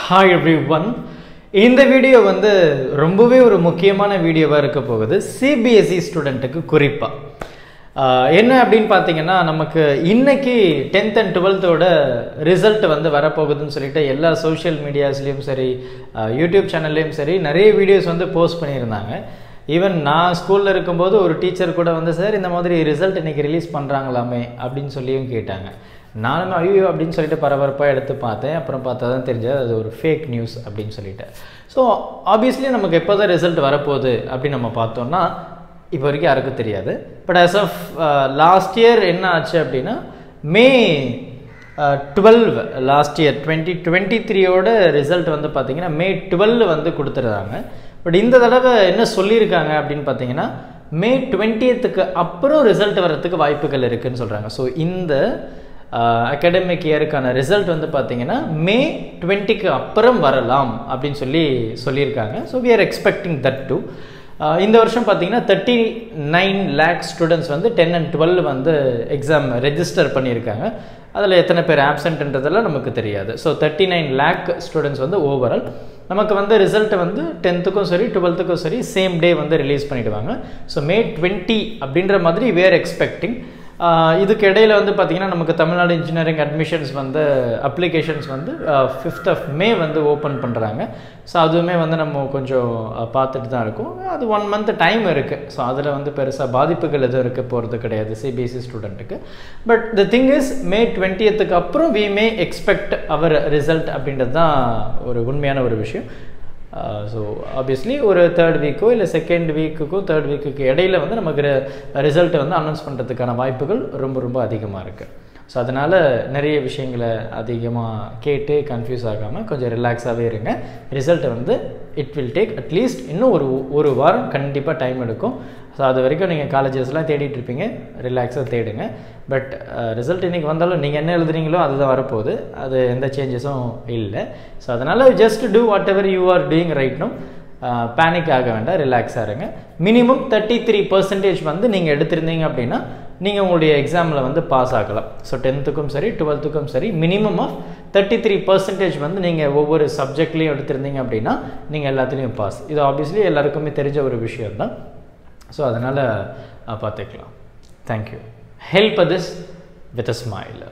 Hi everyone. இந்த video வந்து ரொம்பவே ஒரு முக்கியமான வீடியோவா இருக்க போகுது CBSE ஸ்டூடெண்ட்டுக்கு குறிப்பா. என்ன அப்படினு பாத்தீங்கன்னா நமக்கு இன்னைக்கு 10th and 12th ஓட ரிசல்ட் வந்து வர போகுதுன்னு சொல்லிட்டு எல்லா சோஷியல் மீடியாஸ்லயும் சரி YouTube சேனல்லயும் சரி நிறைய வீடியோஸ் வந்து போஸ்ட் பண்ணியிருந்தாங்க. ஈவன் நான் ஸ்கூல்ல இருக்கும்போது ஒரு டீச்சர் கூட வந்து சார் இந்த மாதிரி ரிசல்ட் இன்னைக்கு ரிலீஸ் பண்றாங்களாமே அப்படினு சொல்லியும் கேட்டாங்க. நானும் ஐயோ அப்படின்னு சொல்லிட்டு பரபரப்பாக எடுத்து பார்த்தேன். அப்புறம் பார்த்தா தான் தெரிஞ்சது அது ஒரு ஃபேக் நியூஸ் அப்படின்னு சொல்லிட்டு. ஸோ ஆப்வியஸ்லி நமக்கு எப்போ தான் ரிசல்ட் வரப்போகுது அப்படின்னு நம்ம பார்த்தோம்னா இப்போ வரைக்கும் யாருக்கும் தெரியாது. But as of last year என்ன ஆச்சு அப்படின்னா மே 12 லாஸ்ட் இயர் 2023ஓட ரிசல்ட் வந்து பார்த்தீங்கன்னா மே 12 வந்து கொடுத்துருந்தாங்க. பட் இந்த தடவை என்ன சொல்லியிருக்காங்க அப்படின்னு பார்த்தீங்கன்னா மே 20th அப்புறம் ரிசல்ட் வர்றதுக்கு வாய்ப்புகள் இருக்குதுன்னு சொல்கிறாங்க. ஸோ இந்த அகாடமிக் இயருக்கான ரிசல்ட் வந்து பார்த்தீங்கன்னா மே 20க்கு அப்புறம் வரலாம் அப்படின்னு சொல்லியிருக்காங்க. So we are expecting that too. இந்த வருஷம் பார்த்தீங்கன்னா 39 lakh ஸ்டூடெண்ட்ஸ் வந்து 10 and 12 வந்து எக்ஸாம் ரெஜிஸ்டர் பண்ணியிருக்காங்க. அதில் எத்தனை பேர் ஆப்சென்ட்ன்றதெல்லாம் நமக்கு தெரியாது. ஸோ 39 lakh ஸ்டூடெண்ட்ஸ் வந்து ஓவரால் நமக்கு வந்து ரிசல்ட் வந்து 10th சரி 12th சரி சேம் டே வந்து ரிலீஸ் பண்ணிவிடுவாங்க. ஸோ மே 20 அப்படின்ற மாதிரி வி ஆர் எக்ஸ்பெக்டிங். இதுக்கு இடையில் வந்து பார்த்திங்கன்னா நமக்கு தமிழ்நாடு இன்ஜினியரிங் அட்மிஷன்ஸ் வந்து அப்ளிகேஷன்ஸ் வந்து 5th of May வந்து ஓப்பன் பண்ணுறாங்க. ஸோ அதுவுமே வந்து நம்ம கொஞ்சம் பார்த்துட்டு தான் இருக்கும். அது 1 month டைம் இருக்குது. ஸோ அதில் வந்து பெருசாக பாதிப்புகள் எதுவும் இருக்க போகிறது கிடையாது CBSE ஸ்டூடெண்ட்டுக்கு. But the thing is May 20th அப்புறம் we may expect our result அப்படின்றது தான் ஒரு உண்மையான ஒரு விஷயம். ஸோ ஆப்வியஸ்லி ஒரு 3rd வீக்கோ இல்லை 2nd வீக்குக்கோ 3rd வீக்குக்கு இடையில வந்து நமக்கு ரிசல்ட்டை வந்து அனௌன்ஸ் பண்ணுறதுக்கான வாய்ப்புகள் ரொம்ப ரொம்ப அதிகமாக இருக்குது. ஸோ அதனால் நிறைய விஷயங்களை அதிகமாக கேட்டு கன்ஃபியூஸ் ஆகாமல் கொஞ்சம் ரிலாக்ஸாகவே இருங்க. ரிசல்ட்டை வந்து இட் வில் டேக் அட்லீஸ்ட் இன்னும் ஒரு வாரம் கண்டிப்பாக டைம் எடுக்கும். ஸோ அது வரைக்கும் நீங்கள் காலேஜஸ்லாம் தேடிட்டு இருப்பீங்க, ரிலாக்ஸாக தேடுங்க. பட் ரிசல்ட் இன்றைக்கி வந்தாலும் நீங்கள் என்ன எழுதுறீங்களோ அதுதான் வரப்போகுது, அது எந்த சேஞ்சஸும் இல்லை. ஸோ அதனால் just do whatever you are doing right no. Panic ஆக வேண்டாம், ரிலாக்ஸாக இருங்க. மினிமம் 33% வந்து நீங்கள் எடுத்திருந்தீங்க அப்படின்னா நீங்கள் உங்களுடைய எக்ஸாமில் வந்து பாஸ் ஆகலாம். ஸோ 10th சரி 12th சரி மினிமம் ஆஃப் 33% வந்து நீங்கள் ஒவ்வொரு சப்ஜெக்ட்லேயும் எடுத்திருந்தீங்க அப்படின்னா நீங்கள் எல்லாத்துலேயும் பாஸ். இது ஆப்வியஸ்லி எல்லாருக்குமே தெரிஞ்ச ஒரு விஷயம் தான். ஸோ அதனால் பார்த்துக்கலாம். Thank you. Help this with a smile.